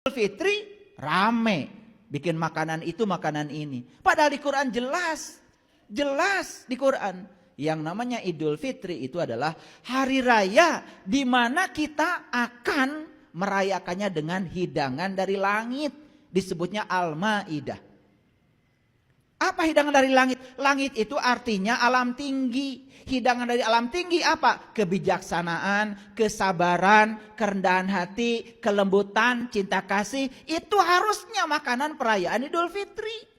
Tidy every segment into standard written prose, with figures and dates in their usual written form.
Fitri rame bikin makanan itu makanan ini. Padahal di Quran jelas di Quran yang namanya Idul Fitri itu adalah hari raya di mana kita akan merayakannya dengan hidangan dari langit, disebutnya Al-Maidah. Apa hidangan dari langit? Langit itu artinya alam tinggi. Hidangan dari alam tinggi apa? Kebijaksanaan, kesabaran, kerendahan hati, kelembutan, cinta kasih. Itu harusnya makanan perayaan Idul Fitri.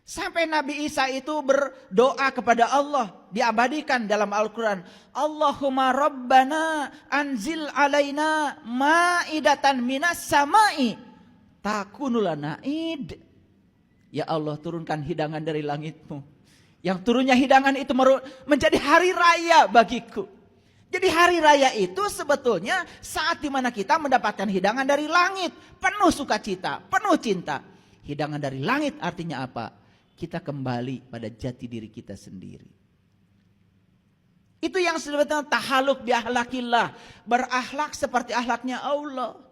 Sampai Nabi Isa itu berdoa kepada Allah. Diabadikan dalam Al-Quran. Allahumma rabbana anzil alaina ma'idatan minas sama'i takunulana id. Ya Allah, turunkan hidangan dari langitmu. Yang turunnya hidangan itu menjadi hari raya bagiku. Jadi hari raya itu sebetulnya saat dimana kita mendapatkan hidangan dari langit. Penuh sukacita, penuh cinta. Hidangan dari langit artinya apa? Kita kembali pada jati diri kita sendiri. Itu yang sebetulnya tahaluk bi ahlakillah. Berakhlak seperti akhlaknya Allah.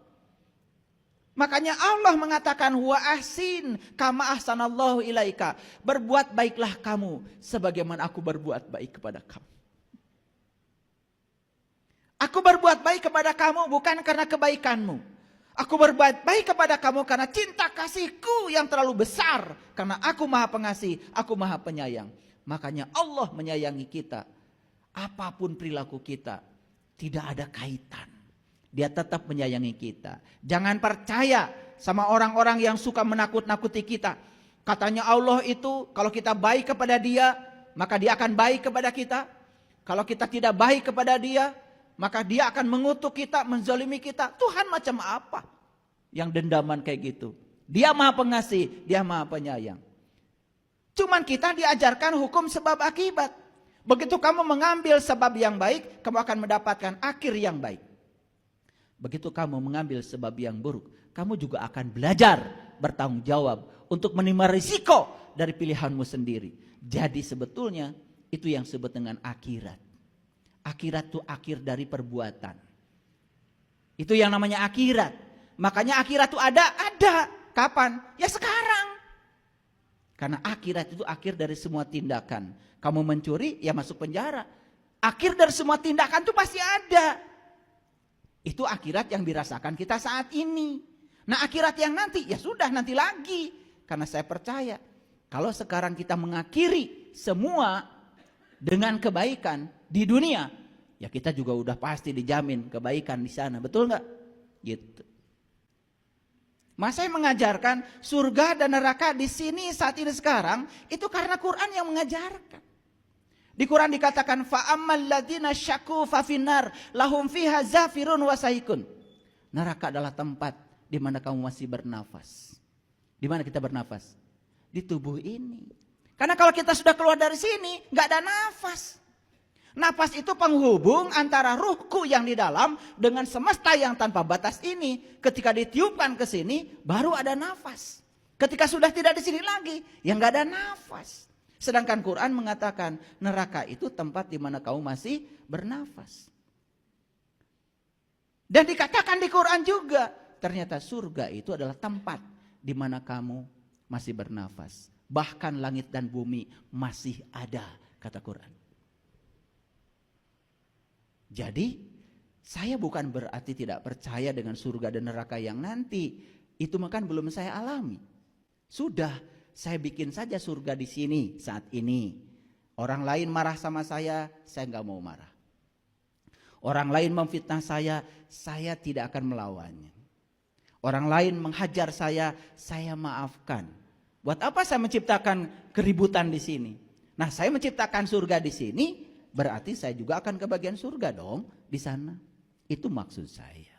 Makanya Allah mengatakan wa ahsin kama ahsanallahu ilaika. Berbuat baiklah kamu sebagaimana aku berbuat baik kepada kamu. Aku berbuat baik kepada kamu bukan karena kebaikanmu. Aku berbuat baik kepada kamu karena cinta kasihku yang terlalu besar. Karena aku maha pengasih, aku maha penyayang. Makanya Allah menyayangi kita. Apapun perilaku kita, tidak ada kaitan. Dia tetap menyayangi kita. Jangan percaya sama orang-orang yang suka menakut-nakuti kita. Katanya Allah itu kalau kita baik kepada dia, maka dia akan baik kepada kita. Kalau kita tidak baik kepada dia, maka dia akan mengutuk kita, menzalimi kita. Tuhan macam apa yang dendaman kayak gitu? Dia maha pengasih, dia maha penyayang. Cuman kita diajarkan hukum sebab akibat. Begitu kamu mengambil sebab yang baik, kamu akan mendapatkan akhir yang baik. Begitu kamu mengambil sebab yang buruk, kamu juga akan belajar bertanggung jawab untuk menerima risiko dari pilihanmu sendiri. Jadi sebetulnya itu yang disebut dengan akhirat. Akhirat itu akhir dari perbuatan. Itu yang namanya akhirat. Makanya akhirat itu ada. Kapan? Ya sekarang. Karena akhirat itu akhir dari semua tindakan. Kamu mencuri, ya masuk penjara. Akhir dari semua tindakan itu pasti ada. Itu akhirat yang dirasakan kita saat ini. Nah akhirat yang nanti, ya sudah nanti lagi. Karena saya percaya, kalau sekarang kita mengakhiri semua dengan kebaikan di dunia, ya kita juga udah pasti dijamin kebaikan di sana. Betul nggak? Gitu. Mas saya mengajarkan surga dan neraka di sini saat ini sekarang, itu karena Quran yang mengajarkan. Di Quran dikatakan fa'ammal ladzina syaku fafinar lahum fiha zafirun wa saikun. Neraka adalah tempat di mana kamu masih bernafas. Di mana kita bernafas? Di tubuh ini. Karena kalau kita sudah keluar dari sini, enggak ada nafas. Nafas itu penghubung antara ruhku yang di dalam dengan semesta yang tanpa batas ini. Ketika ditiupkan ke sini, baru ada nafas. Ketika sudah tidak di sini lagi, ya enggak ada nafas. Sedangkan Quran mengatakan neraka itu tempat di mana kamu masih bernafas. Dan dikatakan di Quran juga ternyata surga itu adalah tempat di mana kamu masih bernafas. Bahkan langit dan bumi masih ada, kata Quran. Jadi saya bukan berarti tidak percaya dengan surga dan neraka yang nanti. Itu makan belum saya alami. Sudah. Saya bikin saja surga di sini saat ini. Orang lain marah sama saya nggak mau marah. Orang lain memfitnah saya tidak akan melawannya. Orang lain menghajar saya maafkan. Buat apa saya menciptakan keributan di sini? Nah, saya menciptakan surga di sini, berarti saya juga akan kebagian surga dong di sana. Itu maksud saya.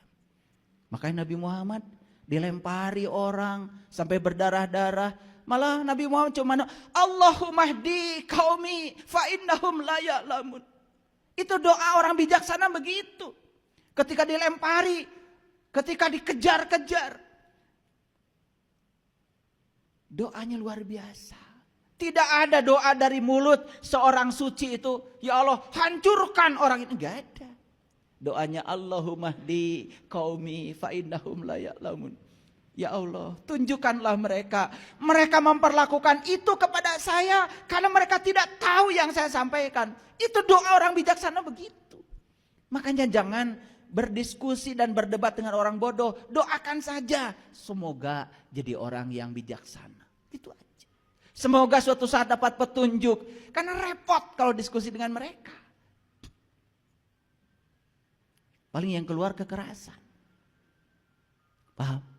Makanya Nabi Muhammad dilempari orang sampai berdarah-darah. Malah Nabi Muhammad cuma Allahumma hdi qaumi fa innahum la ya'lamun. Itu doa orang bijaksana begitu. Ketika dilempari, ketika dikejar-kejar. Doanya luar biasa. Tidak ada doa dari mulut seorang suci itu, ya Allah hancurkan orang ini. Enggak ada. Doanya Allahumma hdi qaumi fa innahum la ya'lamun. Ya Allah, tunjukkanlah mereka. Mereka memperlakukan itu kepada saya karena mereka tidak tahu yang saya sampaikan. Itu doa orang bijaksana begitu. Makanya jangan berdiskusi dan berdebat dengan orang bodoh. Doakan saja. Semoga jadi orang yang bijaksana. Itu aja. Semoga suatu saat dapat petunjuk. Karena repot kalau diskusi dengan mereka. Paling yang keluar kekerasan. Paham?